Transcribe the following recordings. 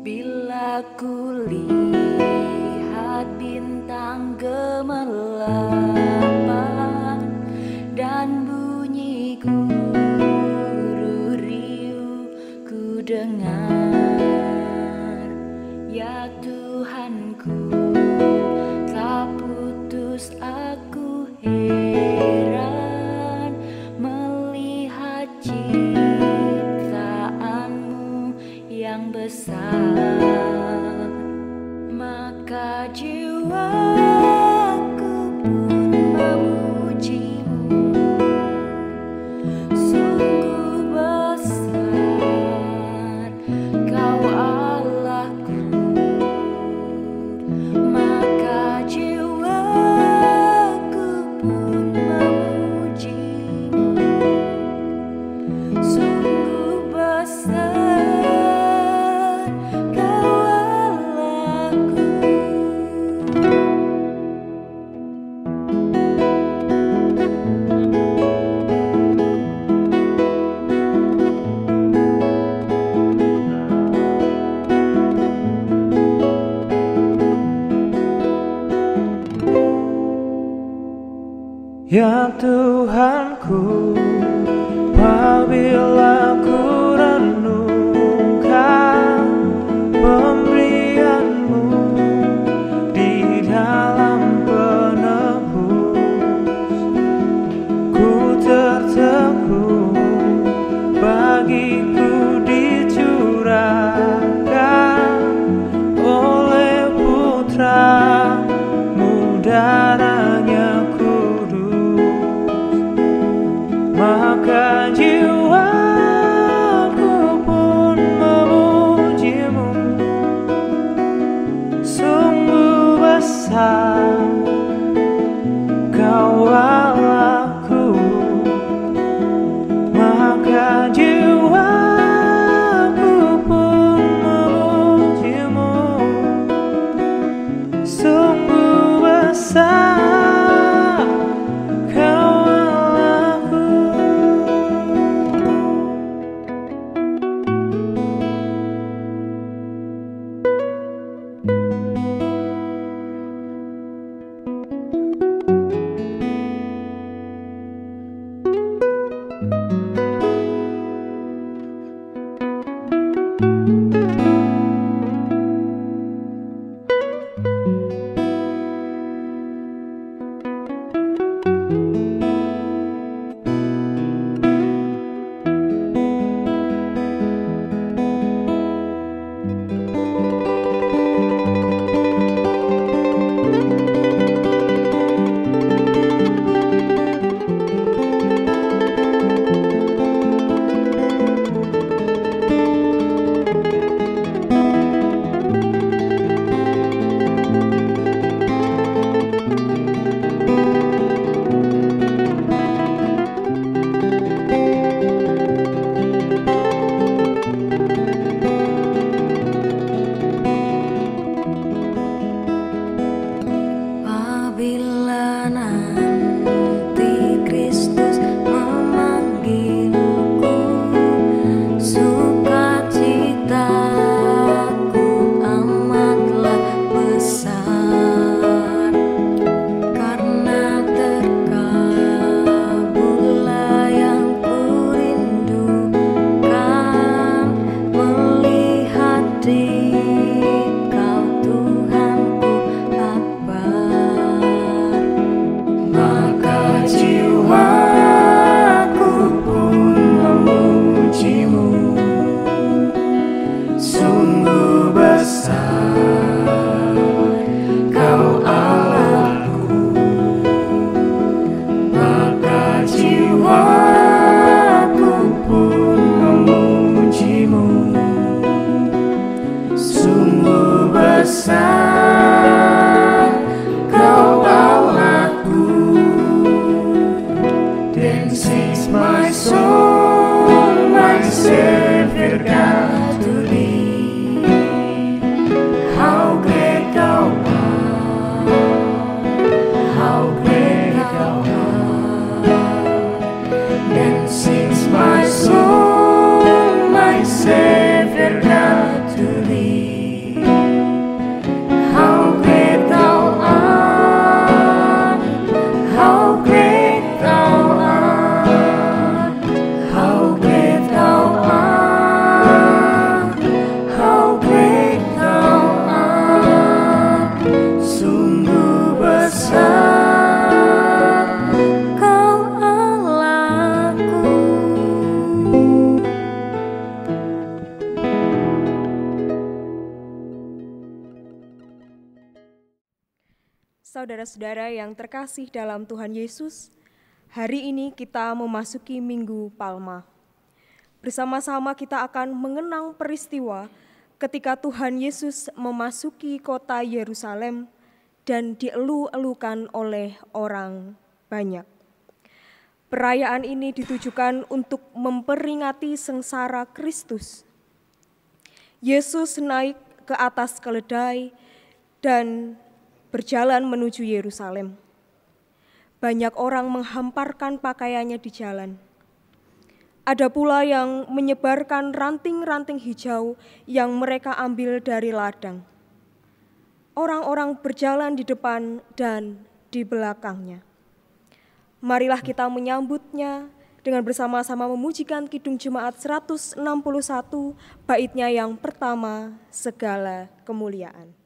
Bila ku lihat bintang gemerlapan dan bunyi guru riuh ku dengar, ya Tuhanku, tak putus aku heran melihat ciptaanmu yang besar. Maka jiwaku pun memujimu, sungguh besar Kau Allahku. Maka jiwaku pun memujimu, sungguh besar Ya Tuhanku, apabila ku renungkan pemberian-Mu di dalam penebus, ku tertegun bagiku dicurahkan oleh Putra-Mu darahnya kudus. Maka jiwaku pun memujimu, sungguh besar Kau Allahku. Maka jiwaku pun memujimu, sungguh besar Kau Allahku. Apabila nanti Kristus memanggilku, sukacitaku amatlah besar, karena terkabullah yang kurindukan, melihat Dikau Tuhanku akbar. Maka jiwaku pun memujimu, sungguh besar Kau Allahku. Maka jiwaku pun memujimu, sungguh besar Kau Allahku. Then sings my soul, my Savior God, to Saudara-saudara yang terkasih dalam Tuhan Yesus, hari ini kita memasuki Minggu Palma. Bersama-sama kita akan mengenang peristiwa ketika Tuhan Yesus memasuki kota Yerusalem dan dielu-elukan oleh orang banyak. Perayaan ini ditujukan untuk memperingati sengsara Kristus. Yesus naik ke atas keledai dan berjalan menuju Yerusalem. Banyak orang menghamparkan pakaiannya di jalan. Ada pula yang menyebarkan ranting-ranting hijau yang mereka ambil dari ladang. Orang-orang berjalan di depan dan di belakangnya. Marilah kita menyambutnya dengan bersama-sama memujikan Kidung Jemaat 161, baitnya yang pertama, segala kemuliaan.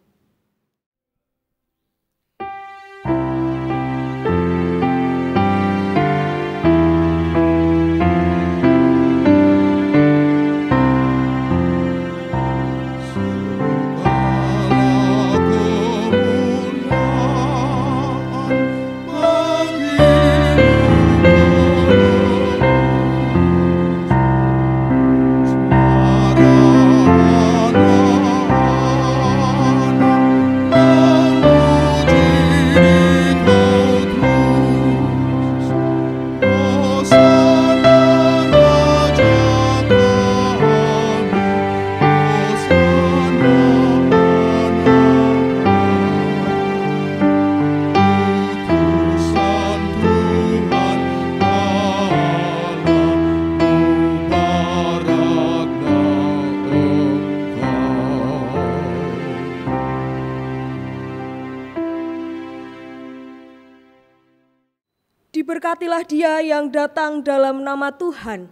Diberkatilah dia yang datang dalam nama Tuhan.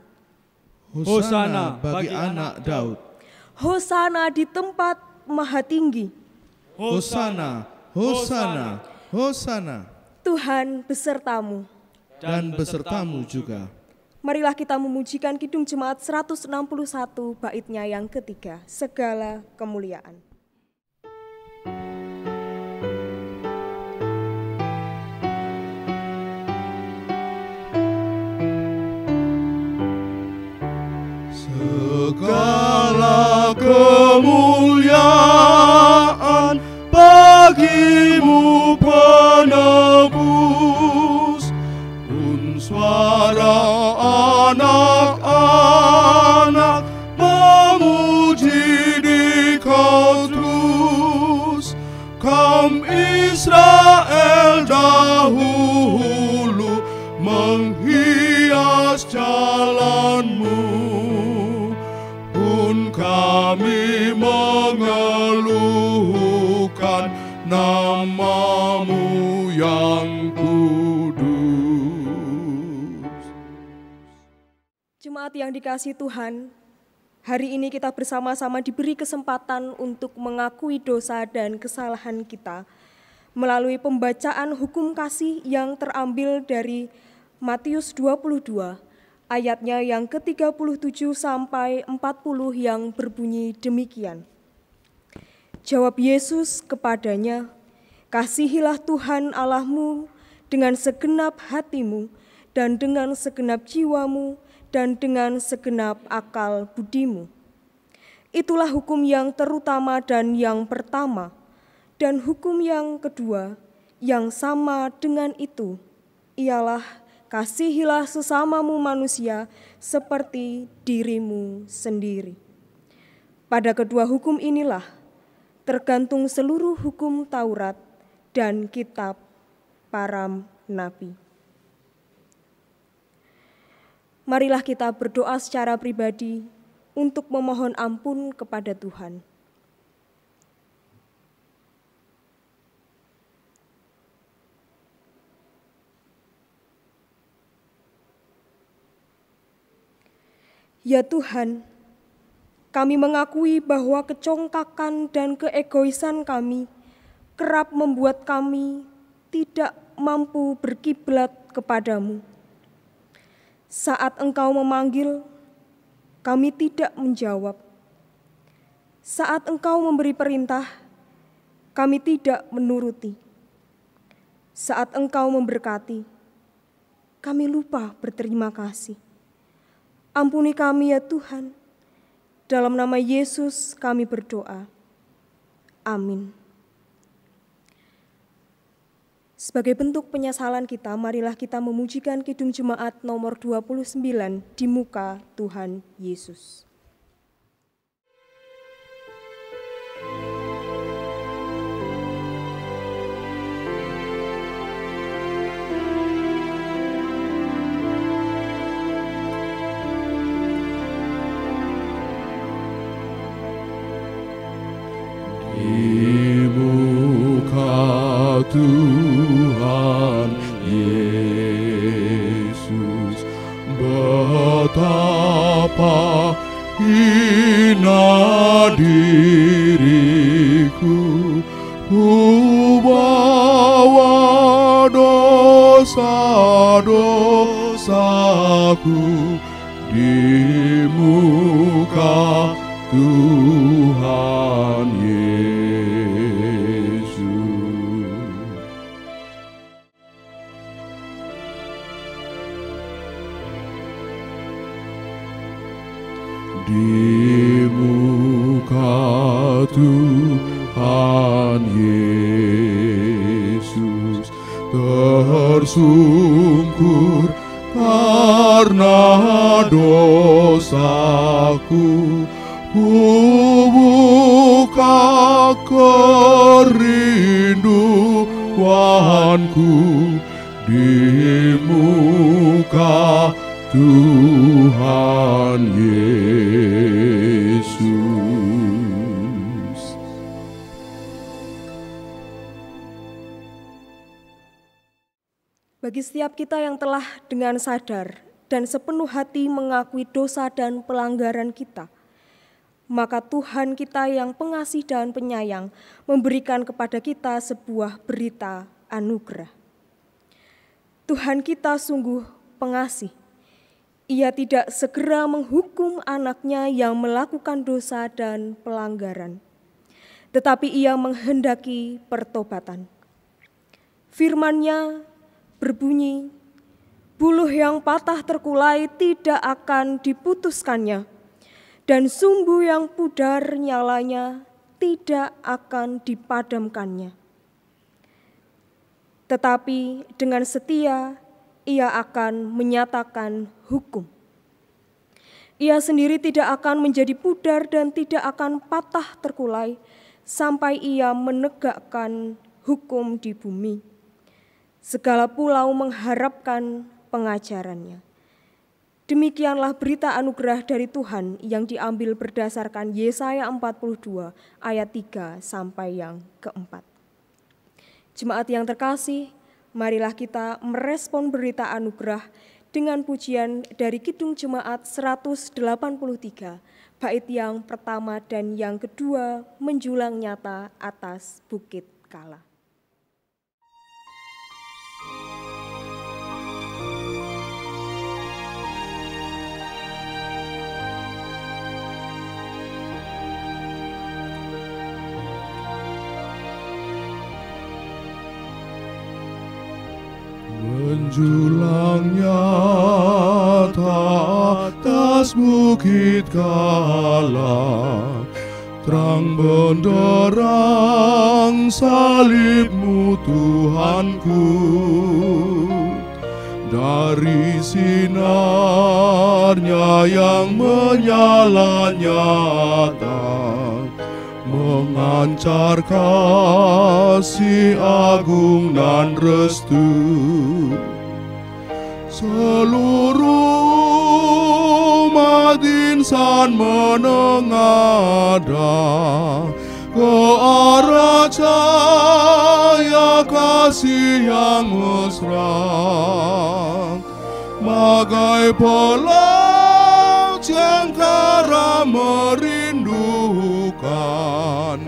Hosana bagi anak Daud. Hosana di tempat maha tinggi. Hosana, Hosana, Hosana. Tuhan besertamu. Dan besertamu juga. Marilah kita memujikan Kidung Jemaat 161, baitnya yang ketiga, segala kemuliaan. Segala kemuliaan bagimu penebus, suara anak-anak memuji di kau terus. Kaum Israel dahulu menghias jalanmu, kami mengeluhkan namamu yang kudus. Jemaat yang dikasihi Tuhan, hari ini kita bersama-sama diberi kesempatan untuk mengakui dosa dan kesalahan kita melalui pembacaan hukum kasih yang terambil dari Matius 22, ayatnya yang ke-37 sampai 40 yang berbunyi demikian. Jawab Yesus kepadanya, "Kasihilah Tuhan Allahmu dengan segenap hatimu dan dengan segenap jiwamu dan dengan segenap akal budimu. Itulah hukum yang terutama dan yang pertama, dan hukum yang kedua yang sama dengan itu ialah kasihilah sesamamu manusia seperti dirimu sendiri." Pada kedua hukum inilah tergantung seluruh hukum Taurat dan kitab para nabi. Marilah kita berdoa secara pribadi untuk memohon ampun kepada Tuhan. Ya Tuhan, kami mengakui bahwa kecongkakan dan keegoisan kami kerap membuat kami tidak mampu berkiblat kepadamu. Saat Engkau memanggil, kami tidak menjawab. Saat Engkau memberi perintah, kami tidak menuruti. Saat Engkau memberkati, kami lupa berterima kasih. Ampuni kami ya Tuhan, dalam nama Yesus kami berdoa. Amin. Sebagai bentuk penyesalan kita, marilah kita memujikan Kidung Jemaat nomor 29, Di Muka Tuhan Yesus. Tuhan Yesus, betapa hina diriku, ku bawa dosa-dosaku di muka Tuhan Yesus. Di muka Tuhan Yesus tersungkur karena dosaku, ku buka kerinduanku di muka Tuhan Yesus. Bagi setiap kita yang telah dengan sadar dan sepenuh hati mengakui dosa dan pelanggaran kita, maka Tuhan kita yang pengasih dan penyayang memberikan kepada kita sebuah berita anugerah. Tuhan kita sungguh pengasih. Ia tidak segera menghukum anaknya yang melakukan dosa dan pelanggaran, tetapi ia menghendaki pertobatan. Firman-Nya berbunyi, buluh yang patah terkulai tidak akan diputuskannya, dan sumbu yang pudar nyalanya tidak akan dipadamkannya. Tetapi dengan setia ia akan menyatakan hukum. Ia sendiri tidak akan menjadi pudar dan tidak akan patah terkulai sampai ia menegakkan hukum di bumi. Segala pulau mengharapkan pengajarannya. Demikianlah berita anugerah dari Tuhan yang diambil berdasarkan Yesaya 42 ayat 3 sampai yang keempat. Jemaat yang terkasih, marilah kita merespon berita anugerah dengan pujian dari Kidung Jemaat 183, bait yang pertama dan yang kedua, menjulang nyata atas Bukit Kala. Menjulang nyata atas Bukit Kala, terang benderang salib-Mu Tuhanku. Dari sinarnya yang menyala nyata, mengancar kasih agung dan restu. Seluruh umat insan menengadah ke arah cahaya kasih yang mesra, bagai pelaut yang kara merindukan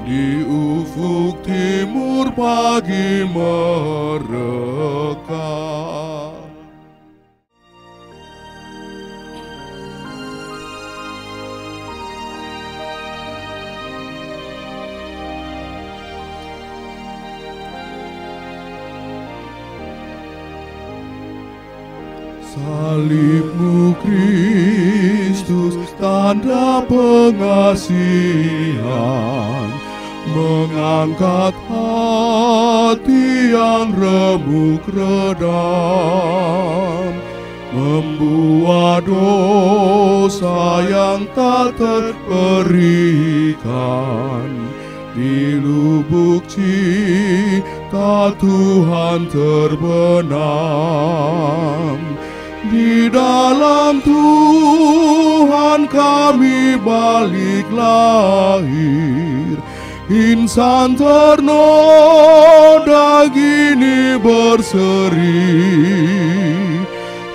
di ufuk timur pagi mereka. Salibmu Kristus, tanda pengasihan, mengangkat hati yang remuk redam, membuat dosa yang tak terperikan. Di lubuk cinta Tuhan terbenam. Di dalam Tuhan kami balik lahir. Insan ternoda gini berseri,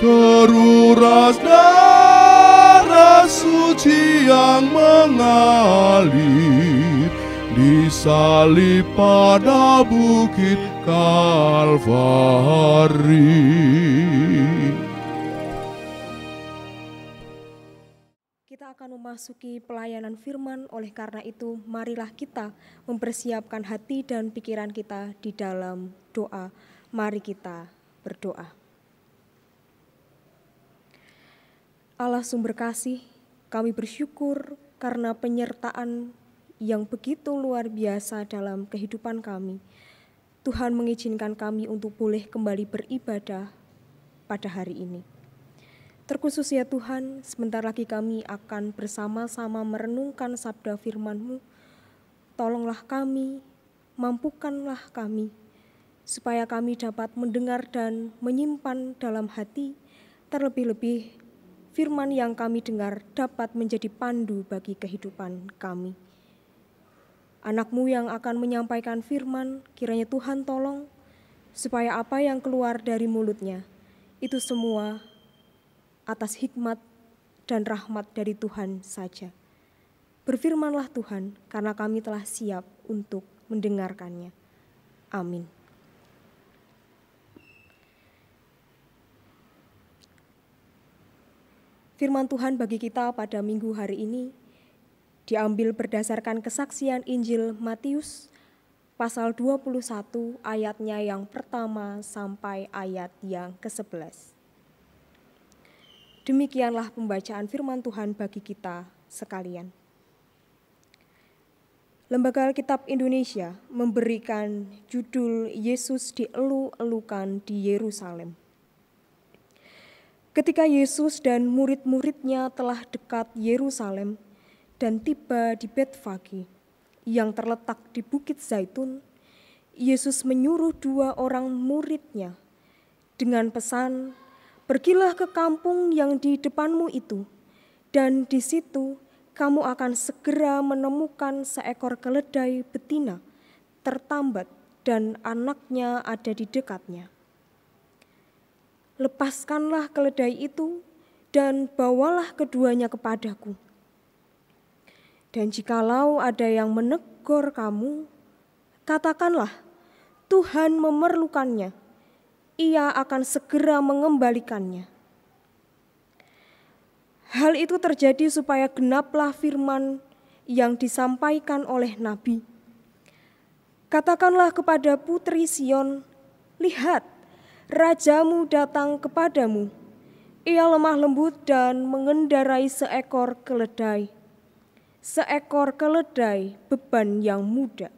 teruras darah suci yang mengalir, disalib pada bukit Kalvari. Kita akan memasuki pelayanan firman, oleh karena itu marilah kita mempersiapkan hati dan pikiran kita di dalam doa. Mari kita berdoa. Allah sumber kasih, kami bersyukur karena penyertaan yang begitu luar biasa dalam kehidupan kami. Tuhan mengizinkan kami untuk boleh kembali beribadah pada hari ini. Terkhusus ya Tuhan, sebentar lagi kami akan bersama-sama merenungkan sabda firman-Mu. Tolonglah kami, mampukanlah kami, supaya kami dapat mendengar dan menyimpan dalam hati, terlebih-lebih firman yang kami dengar dapat menjadi pandu bagi kehidupan kami. Anak-Mu yang akan menyampaikan firman, kiranya Tuhan tolong, supaya apa yang keluar dari mulutnya, itu semua atas hikmat dan rahmat dari Tuhan saja. Berfirmanlah Tuhan, karena kami telah siap untuk mendengarkannya. Amin. Firman Tuhan bagi kita pada minggu hari ini diambil berdasarkan kesaksian Injil Matius pasal 21 ayatnya yang pertama sampai ayat yang ke-11. Demikianlah pembacaan firman Tuhan bagi kita sekalian. Lembaga Alkitab Indonesia memberikan judul Yesus dielu-elukan di Yerusalem. Ketika Yesus dan murid-muridnya telah dekat Yerusalem dan tiba di Betfage yang terletak di Bukit Zaitun, Yesus menyuruh 2 orang muridnya dengan pesan, "Pergilah ke kampung yang di depanmu itu, dan di situ kamu akan segera menemukan seekor keledai betina tertambat dan anaknya ada di dekatnya. Lepaskanlah keledai itu dan bawalah keduanya kepadaku. Dan jikalau ada yang menegur kamu, katakanlah, Tuhan memerlukannya. Ia akan segera mengembalikannya." Hal itu terjadi supaya genaplah firman yang disampaikan oleh Nabi. "Katakanlah kepada putri Sion, lihat, rajamu datang kepadamu. Ia lemah lembut dan mengendarai seekor keledai beban yang muda."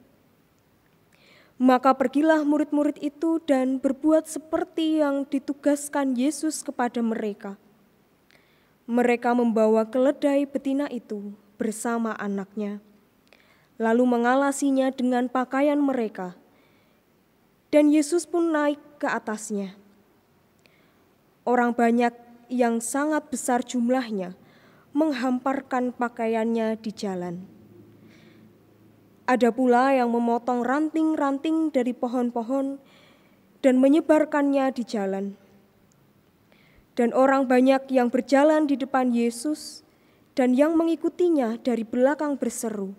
Maka pergilah murid-murid itu dan berbuat seperti yang ditugaskan Yesus kepada mereka. Mereka membawa keledai betina itu bersama anaknya, lalu mengalasinya dengan pakaian mereka, dan Yesus pun naik ke atasnya. Orang banyak yang sangat besar jumlahnya menghamparkan pakaiannya di jalan. Ada pula yang memotong ranting-ranting dari pohon-pohon dan menyebarkannya di jalan. Dan orang banyak yang berjalan di depan Yesus dan yang mengikutinya dari belakang berseru,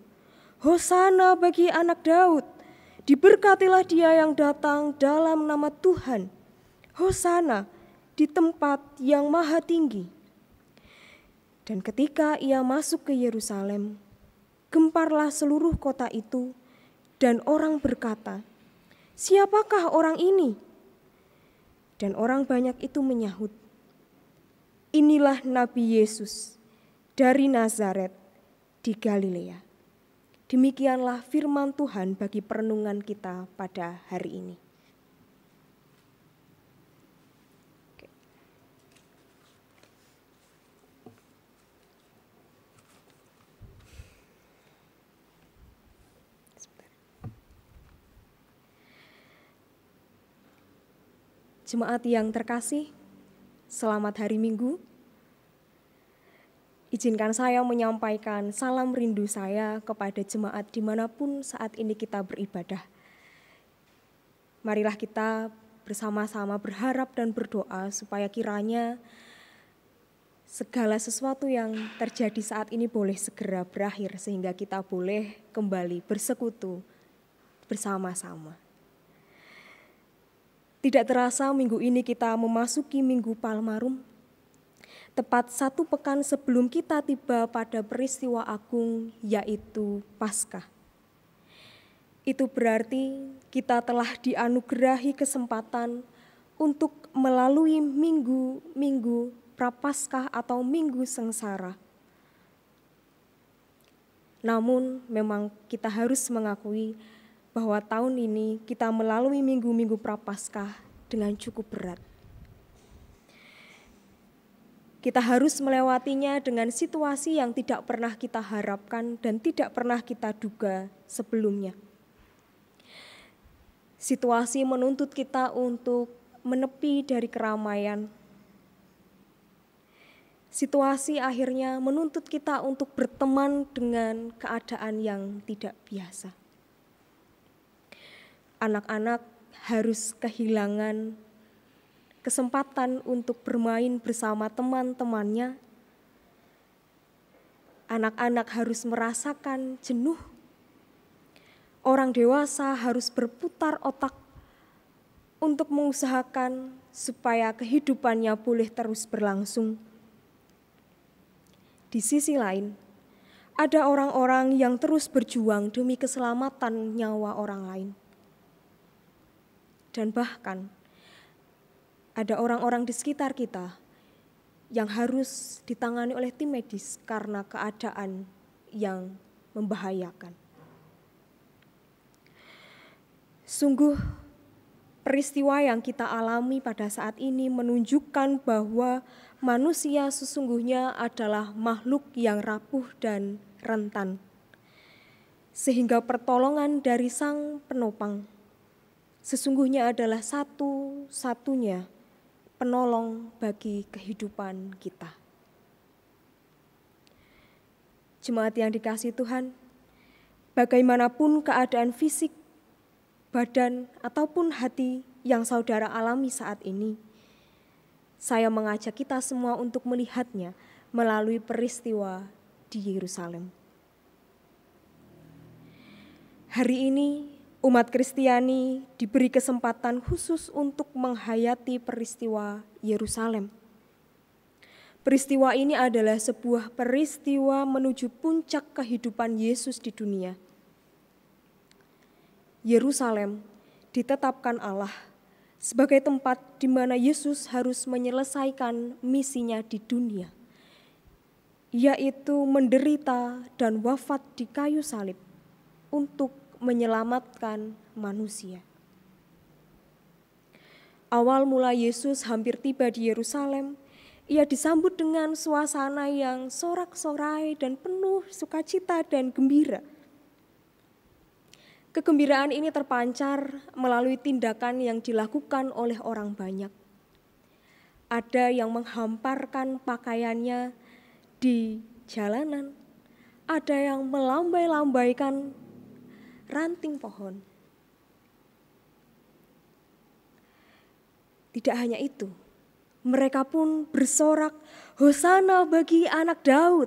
"Hosana bagi anak Daud, diberkatilah dia yang datang dalam nama Tuhan. Hosana di tempat yang maha tinggi." Dan ketika ia masuk ke Yerusalem, gemparlah seluruh kota itu, dan orang berkata, "Siapakah orang ini?" Dan orang banyak itu menyahut, inilah Nabi Yesus dari Nazaret di Galilea. Demikianlah firman Tuhan bagi perenungan kita pada hari ini. Jemaat yang terkasih, selamat hari Minggu. Izinkan saya menyampaikan salam rindu saya kepada jemaat dimanapun saat ini kita beribadah. Marilah kita bersama-sama berharap dan berdoa supaya kiranya segala sesuatu yang terjadi saat ini boleh segera berakhir sehingga kita boleh kembali bersekutu bersama-sama. Tidak terasa minggu ini kita memasuki Minggu Palmarum, tepat 1 pekan sebelum kita tiba pada peristiwa agung yaitu Paskah. Itu berarti kita telah dianugerahi kesempatan untuk melalui minggu Prapaskah atau Minggu Sengsara. Namun memang kita harus mengakui bahwa tahun ini kita melalui minggu Prapaskah dengan cukup berat. Kita harus melewatinya dengan situasi yang tidak pernah kita harapkan dan tidak pernah kita duga sebelumnya. Situasi menuntut kita untuk menepi dari keramaian. Situasi akhirnya menuntut kita untuk berteman dengan keadaan yang tidak biasa. Anak-anak harus kehilangan kesempatan untuk bermain bersama teman-temannya. Anak-anak harus merasakan jenuh. Orang dewasa harus berputar otak untuk mengusahakan supaya kehidupannya boleh terus berlangsung. Di sisi lain, ada orang-orang yang terus berjuang demi keselamatan nyawa orang lain. Dan bahkan ada orang-orang di sekitar kita yang harus ditangani oleh tim medis karena keadaan yang membahayakan. Sungguh peristiwa yang kita alami pada saat ini menunjukkan bahwa manusia sesungguhnya adalah makhluk yang rapuh dan rentan. Sehingga pertolongan dari Sang Penopang sesungguhnya adalah satu-satunya penolong bagi kehidupan kita. Jemaat yang dikasihi Tuhan, bagaimanapun keadaan fisik, badan, ataupun hati yang saudara alami saat ini, saya mengajak kita semua untuk melihatnya melalui peristiwa di Yerusalem. Hari ini, umat Kristiani diberi kesempatan khusus untuk menghayati peristiwa Yerusalem. Peristiwa ini adalah sebuah peristiwa menuju puncak kehidupan Yesus di dunia. Yerusalem ditetapkan Allah sebagai tempat di mana Yesus harus menyelesaikan misinya di dunia, yaitu menderita dan wafat di kayu salib untuk menyelamatkan manusia. Awal mula Yesus hampir tiba di Yerusalem, ia disambut dengan suasana yang sorak-sorai dan penuh sukacita dan gembira. Kegembiraan ini terpancar melalui tindakan yang dilakukan oleh orang banyak. Ada yang menghamparkan pakaiannya di jalanan, ada yang melambai-lambaikan ranting pohon. Tidak hanya itu, mereka pun bersorak, "Hosana bagi anak Daud,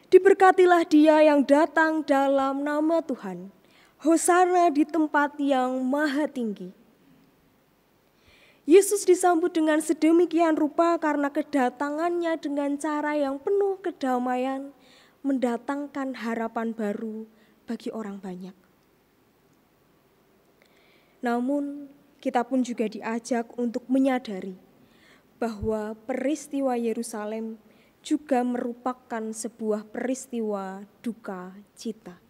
diberkatilah dia yang datang dalam nama Tuhan, Hosana di tempat yang maha tinggi." Yesus disambut dengan sedemikian rupa karena kedatangannya dengan cara yang penuh kedamaian, mendatangkan harapan baru bagi orang banyak. Namun, kita pun juga diajak untuk menyadari bahwa peristiwa Yerusalem juga merupakan sebuah peristiwa duka cita.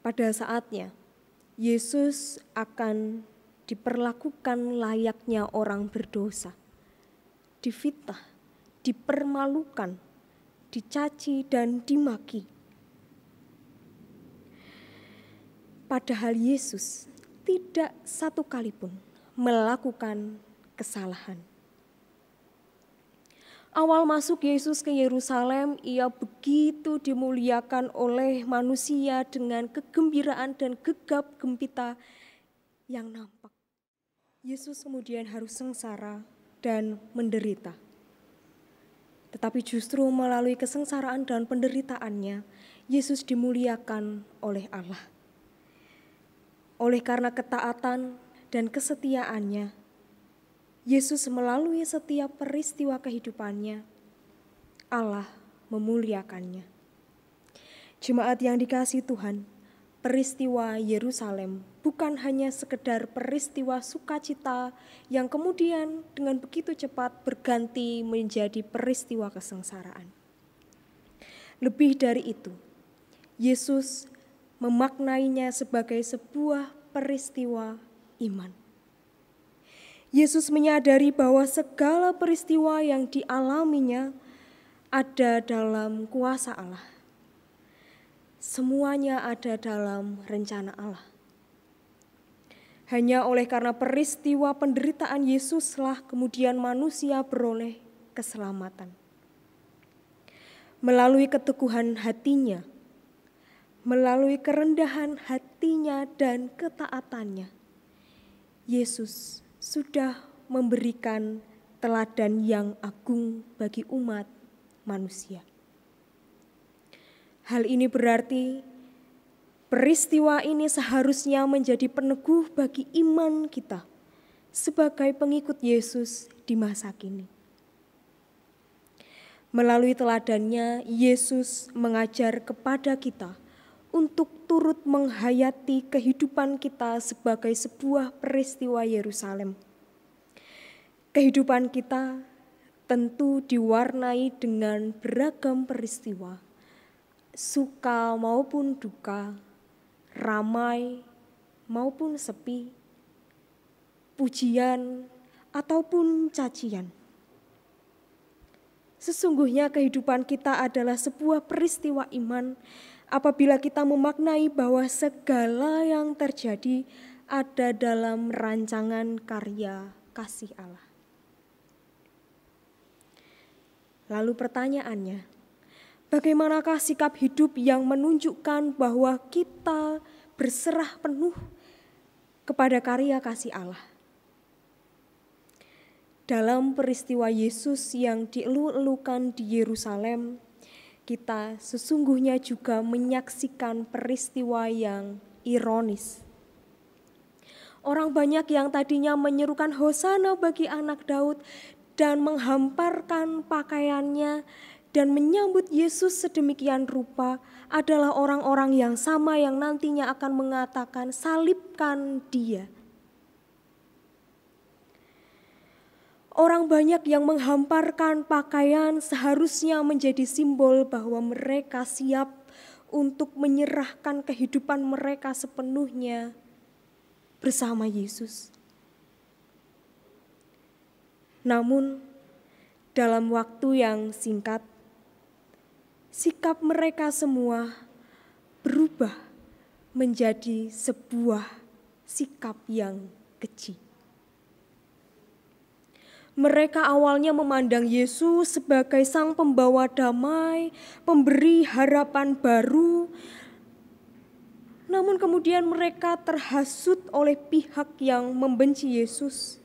Pada saatnya, Yesus akan diperlakukan layaknya orang berdosa, difitnah, dipermalukan, dicaci, dan dimaki. Padahal Yesus tidak satu kali pun melakukan kesalahan. Awal masuk Yesus ke Yerusalem, ia begitu dimuliakan oleh manusia dengan kegembiraan dan gegap gempita yang nampak. Yesus kemudian harus sengsara dan menderita. Tetapi justru melalui kesengsaraan dan penderitaannya, Yesus dimuliakan oleh Allah. Oleh karena ketaatan dan kesetiaannya, Yesus melalui setiap peristiwa kehidupannya, Allah memuliakannya. Jemaat yang dikasihi Tuhan, peristiwa Yerusalem bukan hanya sekedar peristiwa sukacita yang kemudian dengan begitu cepat berganti menjadi peristiwa kesengsaraan. Lebih dari itu, Yesus memaknainya sebagai sebuah peristiwa iman. Yesus menyadari bahwa segala peristiwa yang dialaminya ada dalam kuasa Allah. Semuanya ada dalam rencana Allah. Hanya oleh karena peristiwa penderitaan Yesuslah kemudian manusia beroleh keselamatan. Melalui keteguhan hatinya, melalui kerendahan hatinya dan ketaatannya, Yesus sudah memberikan teladan yang agung bagi umat manusia. Hal ini berarti peristiwa ini seharusnya menjadi peneguh bagi iman kita sebagai pengikut Yesus di masa kini. Melalui teladannya, Yesus mengajar kepada kita untuk turut menghayati kehidupan kita sebagai sebuah peristiwa Yerusalem. Kehidupan kita tentu diwarnai dengan beragam peristiwa, suka maupun duka, ramai maupun sepi, pujian ataupun cacian. Sesungguhnya kehidupan kita adalah sebuah peristiwa iman apabila kita memaknai bahwa segala yang terjadi ada dalam rancangan karya kasih Allah. Lalu pertanyaannya, bagaimanakah sikap hidup yang menunjukkan bahwa kita berserah penuh kepada karya kasih Allah? Dalam peristiwa Yesus yang dielu-elukan di Yerusalem, kita sesungguhnya juga menyaksikan peristiwa yang ironis. Orang banyak yang tadinya menyerukan Hosana bagi anak Daud dan menghamparkan pakaiannya dan menyambut Yesus sedemikian rupa adalah orang-orang yang sama yang nantinya akan mengatakan, salibkan dia. Orang banyak yang menghamparkan pakaian seharusnya menjadi simbol bahwa mereka siap untuk menyerahkan kehidupan mereka sepenuhnya bersama Yesus. Namun, dalam waktu yang singkat, sikap mereka semua berubah menjadi sebuah sikap yang keji. Mereka awalnya memandang Yesus sebagai sang pembawa damai, pemberi harapan baru. Namun kemudian mereka terhasut oleh pihak yang membenci Yesus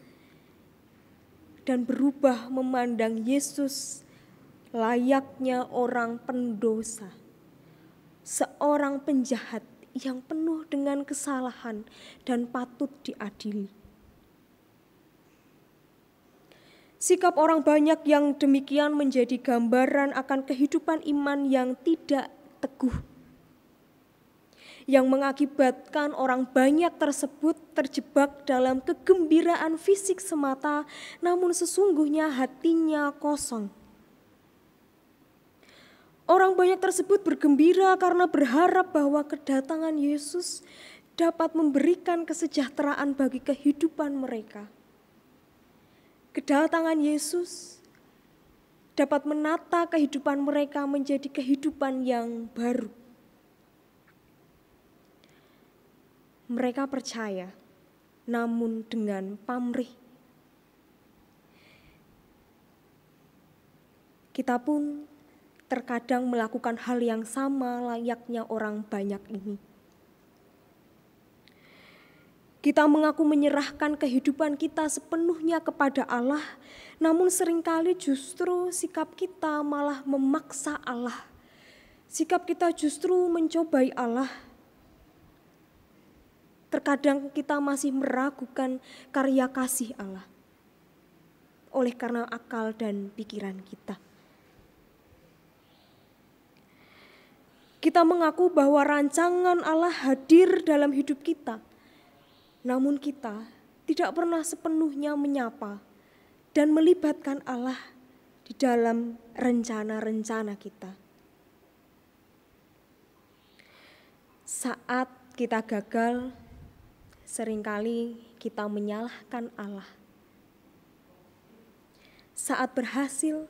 dan berubah memandang Yesus layaknya orang pendosa, seorang penjahat yang penuh dengan kesalahan dan patut diadili. Sikap orang banyak yang demikian menjadi gambaran akan kehidupan iman yang tidak teguh. yang mengakibatkan orang banyak tersebut terjebak dalam kegembiraan fisik semata, namun sesungguhnya hatinya kosong. Orang banyak tersebut bergembira karena berharap bahwa kedatangan Yesus dapat memberikan kesejahteraan bagi kehidupan mereka. Kedatangan Yesus dapat menata kehidupan mereka menjadi kehidupan yang baru. Mereka percaya, namun dengan pamrih. Kita pun terkadang melakukan hal yang sama layaknya orang banyak ini. Kita mengaku menyerahkan kehidupan kita sepenuhnya kepada Allah, namun seringkali justru sikap kita malah memaksa Allah. Sikap kita justru mencobai Allah. Terkadang kita masih meragukan karya kasih Allah oleh karena akal dan pikiran kita. Kita mengaku bahwa rancangan Allah hadir dalam hidup kita, namun kita tidak pernah sepenuhnya menyapa dan melibatkan Allah di dalam rencana-rencana kita. Saat kita gagal, seringkali kita menyalahkan Allah. Saat berhasil,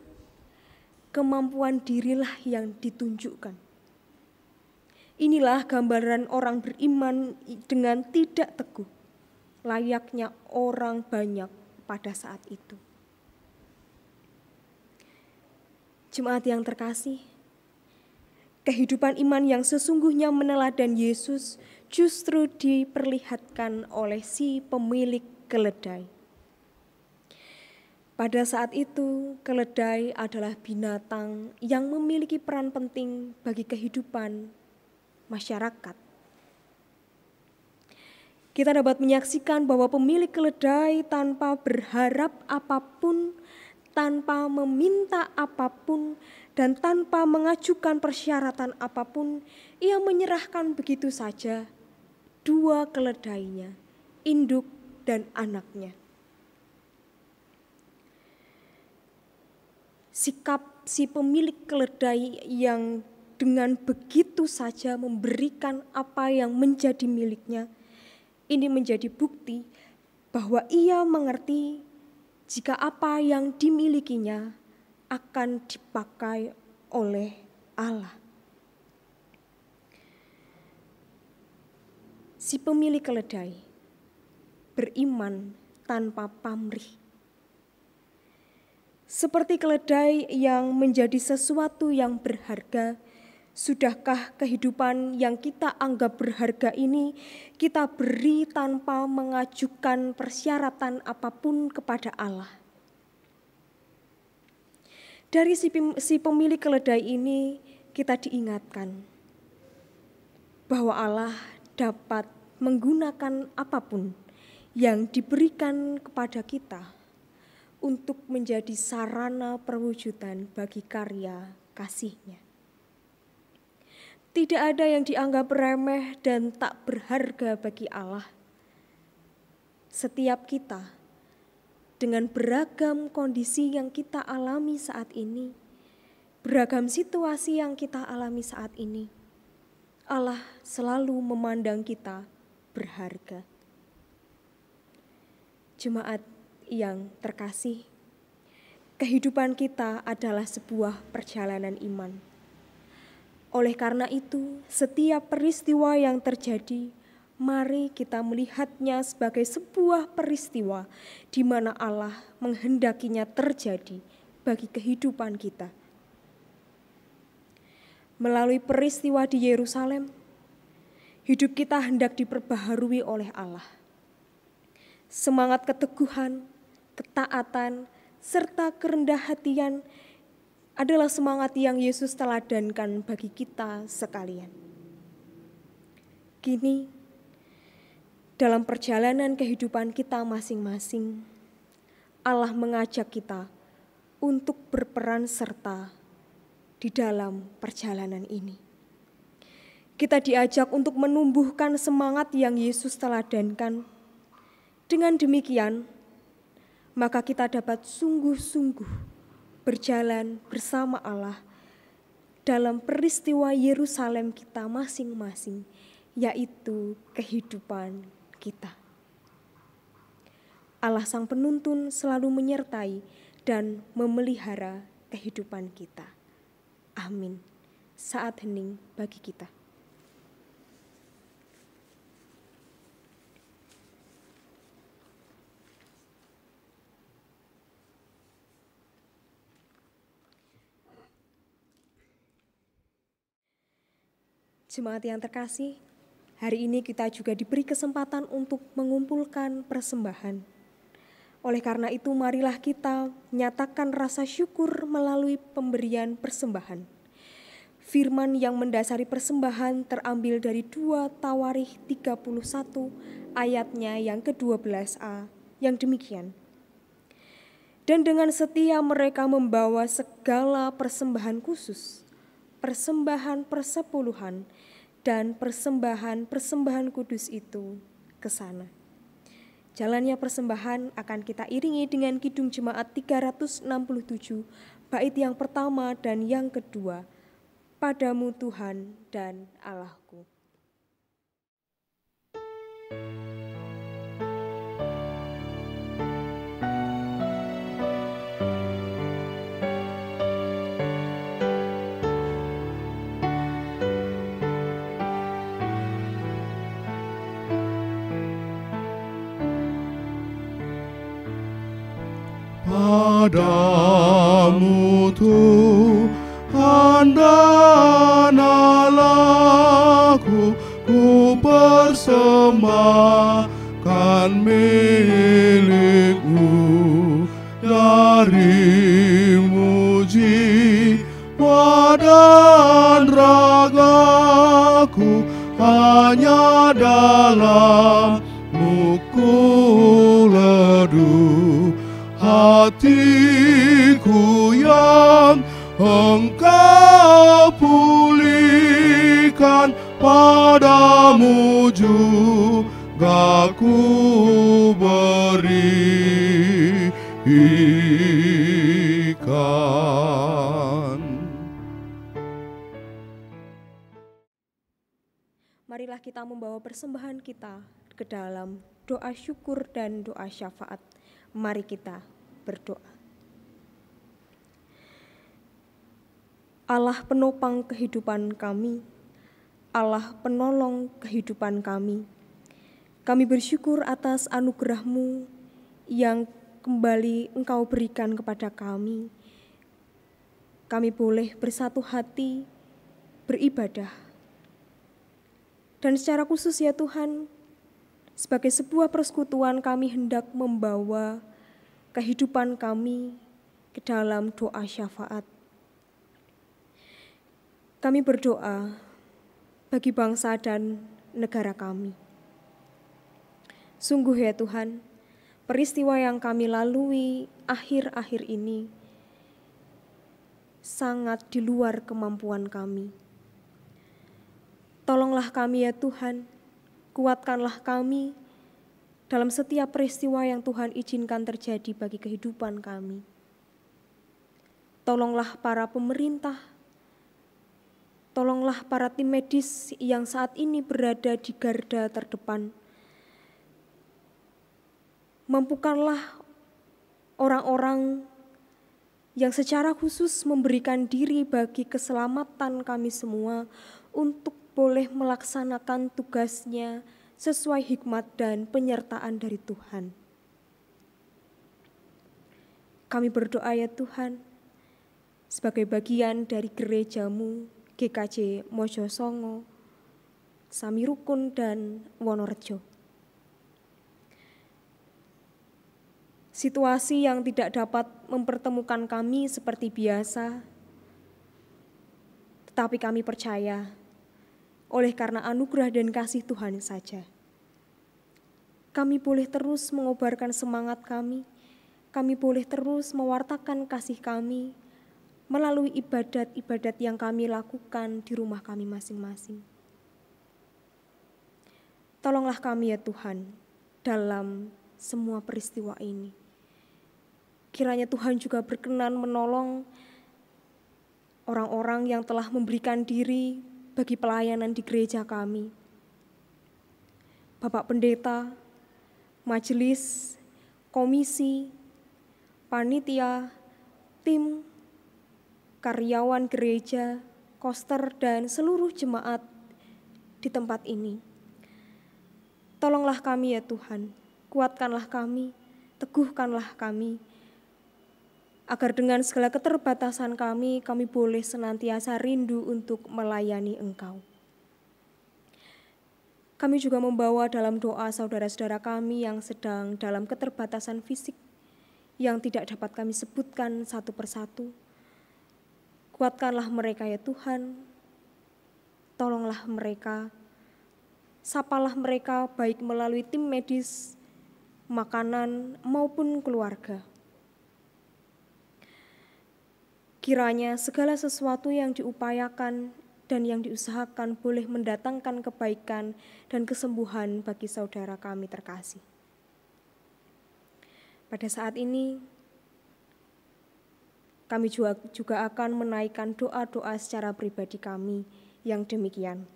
kemampuan dirilah yang ditunjukkan. Inilah gambaran orang beriman dengan tidak teguh, layaknya orang banyak pada saat itu. Jemaat yang terkasih, kehidupan iman yang sesungguhnya meneladan Yesus justru diperlihatkan oleh si pemilik keledai. Pada saat itu, keledai adalah binatang yang memiliki peran penting bagi kehidupan masyarakat. Kita dapat menyaksikan bahwa pemilik keledai tanpa berharap apapun, tanpa meminta apapun, dan tanpa mengajukan persyaratan apapun, ia menyerahkan begitu saja 2 keledainya, induk dan anaknya. Sikap si pemilik keledai yang dengan begitu saja memberikan apa yang menjadi miliknya, ini menjadi bukti bahwa ia mengerti jika apa yang dimilikinya akan dipakai oleh Allah. Si pemilik keledai beriman tanpa pamrih. Seperti keledai yang menjadi sesuatu yang berharga, sudahkah kehidupan yang kita anggap berharga ini kita beri tanpa mengajukan persyaratan apapun kepada Allah? Dari si pemilik keledai ini kita diingatkan bahwa Allah dapat menggunakan apapun yang diberikan kepada kita untuk menjadi sarana perwujudan bagi karya kasih-Nya. Tidak ada yang dianggap remeh dan tak berharga bagi Allah. Setiap kita dengan beragam kondisi yang kita alami saat ini, beragam situasi yang kita alami saat ini, Allah selalu memandang kita berharga. Jemaat yang terkasih, kehidupan kita adalah sebuah perjalanan iman. Oleh karena itu, setiap peristiwa yang terjadi, mari kita melihatnya sebagai sebuah peristiwa di mana Allah menghendakinya terjadi bagi kehidupan kita. Melalui peristiwa di Yerusalem, hidup kita hendak diperbaharui oleh Allah. Semangat keteguhan, ketaatan, serta kerendah hatian adalah semangat yang Yesus teladankan bagi kita sekalian. Kini, dalam perjalanan kehidupan kita masing-masing, Allah mengajak kita untuk berperan serta di dalam perjalanan ini. Kita diajak untuk menumbuhkan semangat yang Yesus teladankan. Dengan demikian, maka kita dapat sungguh-sungguh berjalan bersama Allah dalam peristiwa Yerusalem kita masing-masing, yaitu kehidupan kita. Allah Sang Penuntun selalu menyertai dan memelihara kehidupan kita. Amin. Saat hening bagi kita. Jemaat yang terkasih, hari ini kita juga diberi kesempatan untuk mengumpulkan persembahan. Oleh karena itu, marilah kita nyatakan rasa syukur melalui pemberian persembahan. Firman yang mendasari persembahan terambil dari 2 Tawarikh 31 ayatnya yang ke-12a yang demikian. Dan dengan setia mereka membawa segala persembahan khusus, persembahan persepuluhan, dan persembahan kudus itu ke sana. Jalannya persembahan akan kita iringi dengan Kidung Jemaat 367, bait yang pertama dan yang kedua, Padamu Tuhan dan Allahku. Padamu Tuhan dan Allahku, ku persembahkan milikmu. Darimu jiwa dan ragaku, hanya dalam-Mu ku leduh. Hatiku yang Engkau pulihkan, padamu juga ku berikan. Marilah kita membawa persembahan kita ke dalam doa syukur dan doa syafaat. Mari kita berdoa. Allah penopang kehidupan kami, Allah penolong kehidupan kami, kami bersyukur atas anugerah-Mu yang kembali Engkau berikan kepada kami. Kami boleh bersatu hati, beribadah. Dan secara khusus ya Tuhan, sebagai sebuah persekutuan kami hendak membawa kehidupan kami ke dalam doa syafaat. Kami berdoa bagi bangsa dan negara kami. Sungguh ya Tuhan, peristiwa yang kami lalui akhir-akhir ini sangat di luar kemampuan kami. Tolonglah kami ya Tuhan, kuatkanlah kami dalam setiap peristiwa yang Tuhan izinkan terjadi bagi kehidupan kami. Tolonglah para pemerintah, tolonglah para tim medis yang saat ini berada di garda terdepan. Mampukanlah orang-orang yang secara khusus memberikan diri bagi keselamatan kami semua untuk boleh melaksanakan tugasnya sesuai hikmat dan penyertaan dari Tuhan. Kami berdoa ya Tuhan, sebagai bagian dari gereja-Mu, GKJ Mojosongo, Samirukun, dan Wonorejo. Situasi yang tidak dapat mempertemukan kami seperti biasa, tetapi kami percaya oleh karena anugerah dan kasih Tuhan saja, kami boleh terus mengobarkan semangat kami boleh terus mewartakan kasih kami melalui ibadat-ibadat yang kami lakukan di rumah kami masing-masing. Tolonglah kami ya Tuhan dalam semua peristiwa ini. Kiranya Tuhan juga berkenan menolong orang-orang yang telah memberikan diri bagi pelayanan di gereja kami. Bapak Pendeta, majelis, komisi, panitia, tim, karyawan gereja, koster, dan seluruh jemaat di tempat ini. Tolonglah kami ya Tuhan, kuatkanlah kami, teguhkanlah kami, agar dengan segala keterbatasan kami boleh senantiasa rindu untuk melayani Engkau. Kami juga membawa dalam doa saudara-saudara kami yang sedang dalam keterbatasan fisik, yang tidak dapat kami sebutkan satu persatu. Kuatkanlah mereka ya Tuhan, tolonglah mereka, sapalah mereka baik melalui tim medis, makanan maupun keluarga. Kiranya segala sesuatu yang diupayakan dan yang diusahakan boleh mendatangkan kebaikan dan kesembuhan bagi saudara kami terkasih. Pada saat ini, kami juga akan menaikkan doa-doa secara pribadi kami yang demikian.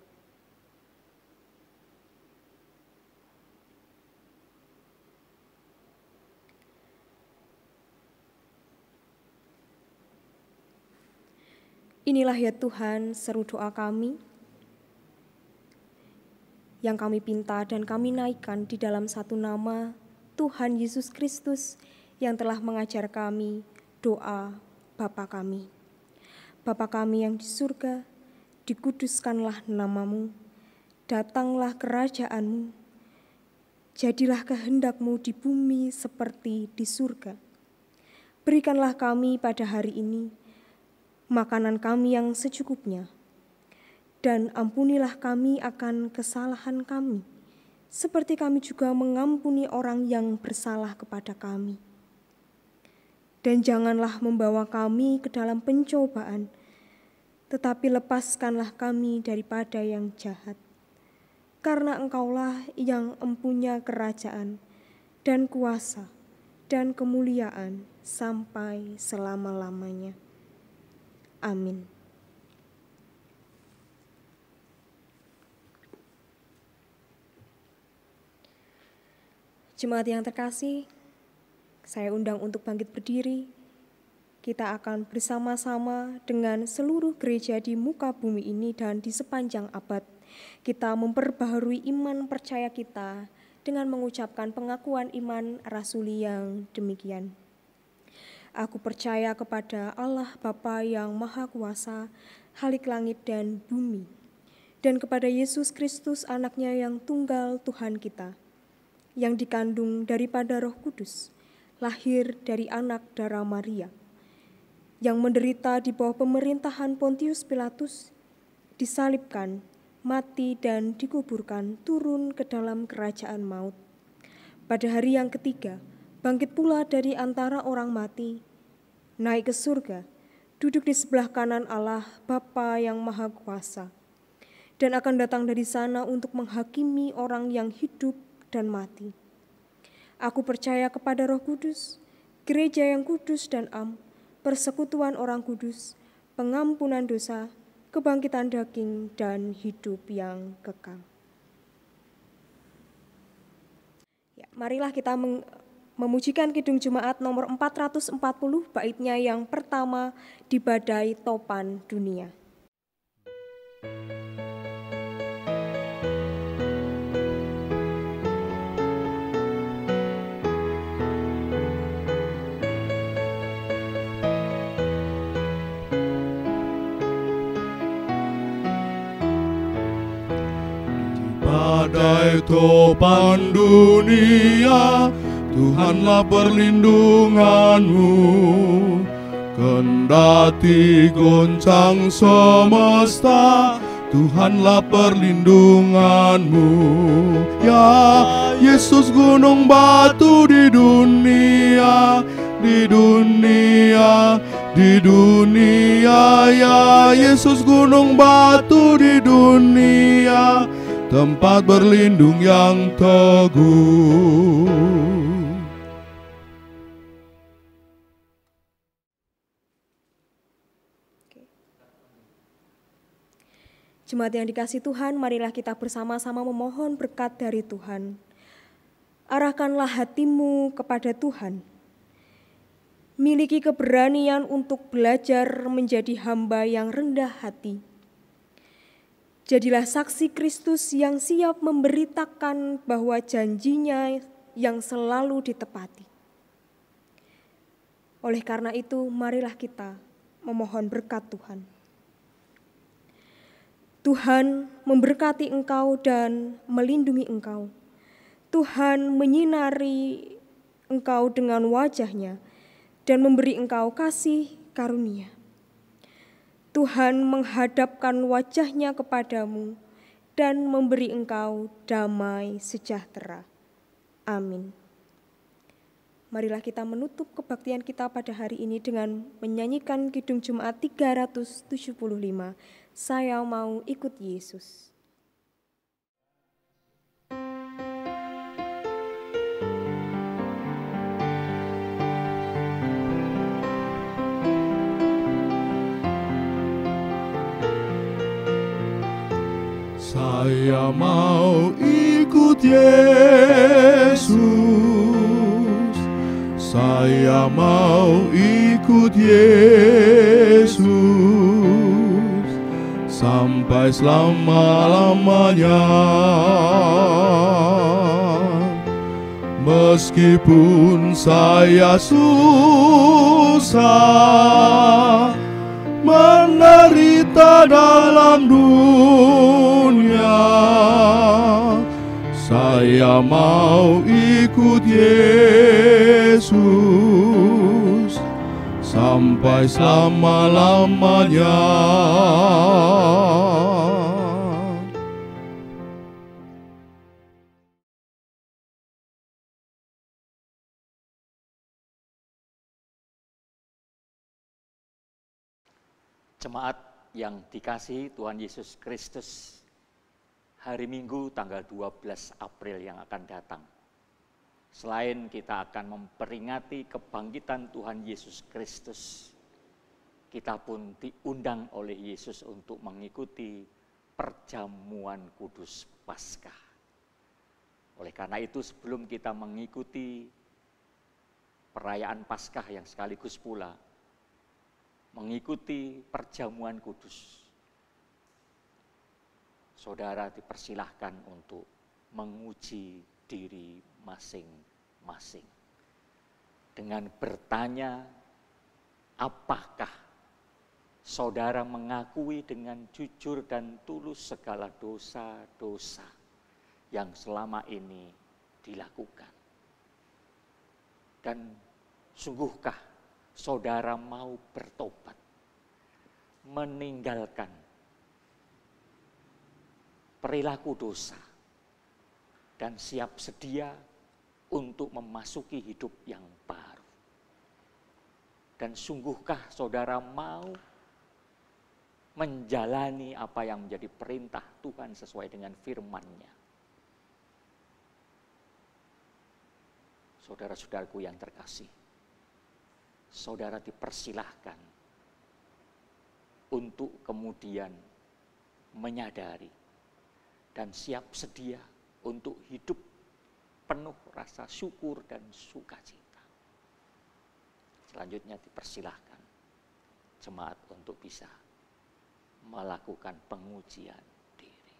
Inilah ya Tuhan seru doa kami yang kami pinta dan kami naikkan di dalam satu nama Tuhan Yesus Kristus yang telah mengajar kami doa Bapa kami. Bapa kami yang di surga, dikuduskanlah namamu, datanglah kerajaan-Mu, jadilah kehendak-Mu di bumi seperti di surga. Berikanlah kami pada hari ini makanan kami yang secukupnya, dan ampunilah kami akan kesalahan kami, seperti kami juga mengampuni orang yang bersalah kepada kami. Dan janganlah membawa kami ke dalam pencobaan, tetapi lepaskanlah kami daripada yang jahat. Karena Engkaulah yang empunya kerajaan, dan kuasa, dan kemuliaan sampai selama-lamanya. Amin. Jemaat yang terkasih, saya undang untuk bangkit berdiri. Kita akan bersama-sama dengan seluruh gereja di muka bumi ini dan di sepanjang abad. Kita memperbaharui iman percaya kita dengan mengucapkan pengakuan iman rasuli yang demikian. Aku percaya kepada Allah Bapa yang Maha Kuasa, Khalik langit dan bumi, dan kepada Yesus Kristus anaknya yang tunggal Tuhan kita, yang dikandung daripada Roh Kudus, lahir dari anak darah Maria, yang menderita di bawah pemerintahan Pontius Pilatus, disalibkan, mati dan dikuburkan, turun ke dalam kerajaan maut. Pada hari yang ketiga, bangkit pula dari antara orang mati, naik ke surga, duduk di sebelah kanan Allah Bapa yang Maha Kuasa, dan akan datang dari sana untuk menghakimi orang yang hidup dan mati. Aku percaya kepada Roh Kudus, gereja yang kudus dan persekutuan orang kudus, pengampunan dosa, kebangkitan daging, dan hidup yang kekal. Ya, marilah kita memujikan Kidung Jemaat nomor 440, baitnya yang pertama, di badai topan dunia. Badai topan dunia, Tuhanlah perlindunganmu. Kendati goncang semesta, Tuhanlah perlindunganmu. Ya Yesus gunung batu di dunia, di dunia, di dunia. Ya Yesus gunung batu di dunia, tempat berlindung yang teguh. Jemaat yang dikasihi Tuhan, marilah kita bersama-sama memohon berkat dari Tuhan. Arahkanlah hatimu kepada Tuhan. Miliki keberanian untuk belajar menjadi hamba yang rendah hati. Jadilah saksi Kristus yang siap memberitakan bahwa janjinya yang selalu ditepati. Oleh karena itu, marilah kita memohon berkat Tuhan. Tuhan memberkati engkau dan melindungi engkau. Tuhan menyinari engkau dengan wajah-Nya dan memberi engkau kasih karunia. Tuhan menghadapkan wajah-Nya kepadamu dan memberi engkau damai sejahtera. Amin. Marilah kita menutup kebaktian kita pada hari ini dengan menyanyikan Kidung Jemaat 375. Saya mau ikut Yesus. Saya mau ikut Yesus. Saya mau ikut Yesus sampai selama-lamanya. Meskipun saya susah menderita dalam dunia, saya mau ikut Yesus sampai selama-lamanya. Jemaat yang dikasihi Tuhan Yesus Kristus, hari Minggu tanggal 12 April yang akan datang, selain kita akan memperingati kebangkitan Tuhan Yesus Kristus, kita pun diundang oleh Yesus untuk mengikuti perjamuan kudus Paskah. Oleh karena itu, sebelum kita mengikuti perayaan Paskah yang sekaligus pula mengikuti perjamuan kudus, saudara dipersilahkan untuk menguji diri masing-masing dengan bertanya, apakah saudara mengakui dengan jujur dan tulus segala dosa-dosa yang selama ini dilakukan? Dan sungguhkah saudara mau bertobat, meninggalkan perilaku dosa, dan siap sedia untuk memasuki hidup yang baru? Dan sungguhkah saudara mau menjalani apa yang menjadi perintah Tuhan sesuai dengan firman-Nya? Saudara-saudaraku yang terkasih, saudara dipersilahkan untuk kemudian menyadari dan siap sedia untuk hidup penuh rasa syukur dan sukacita. Selanjutnya dipersilahkan jemaat untuk bisa melakukan pengujian diri.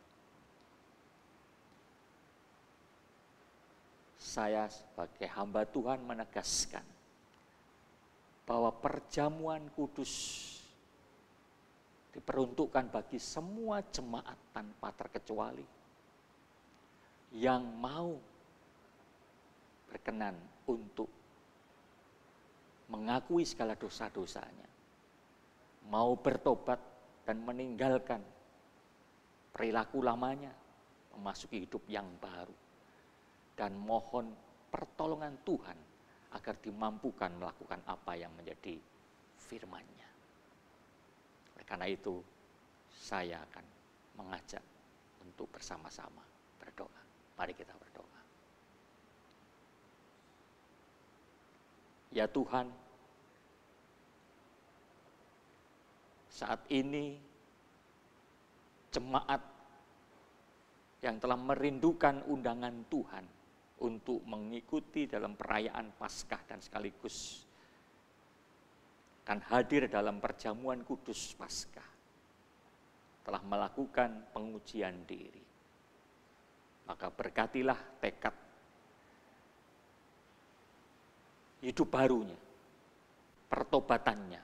Saya sebagai hamba Tuhan menegaskan bahwa perjamuan kudus diperuntukkan bagi semua jemaat tanpa terkecuali yang mau berkenan untuk mengakui segala dosa-dosanya, mau bertobat dan meninggalkan perilaku lamanya, memasuki hidup yang baru, dan mohon pertolongan Tuhan agar dimampukan melakukan apa yang menjadi firman-Nya. Oleh karena itu, saya akan mengajak untuk bersama-sama berdoa. Mari kita berdoa. Ya Tuhan, saat ini jemaat yang telah merindukan undangan Tuhan untuk mengikuti dalam perayaan Paskah dan sekaligus akan hadir dalam perjamuan kudus Paskah, telah melakukan pengujian diri. Maka berkatilah tekad hidup barunya, pertobatannya,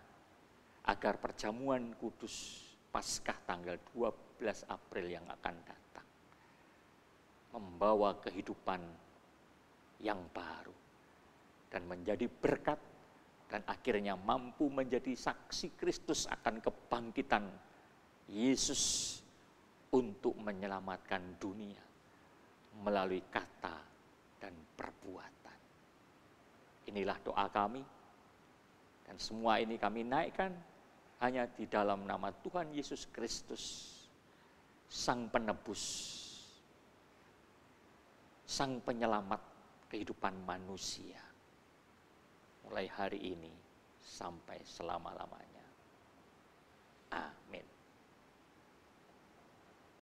agar perjamuan kudus Paskah tanggal 12 April yang akan datang membawa kehidupan yang baru dan menjadi berkat dan akhirnya mampu menjadi saksi Kristus akan kebangkitan Yesus untuk menyelamatkan dunia melalui kata dan perbuatan. Inilah doa kami, dan semua ini kami naikkan hanya di dalam nama Tuhan Yesus Kristus, Sang Penebus, Sang Penyelamat kehidupan manusia, mulai hari ini sampai selama-lamanya.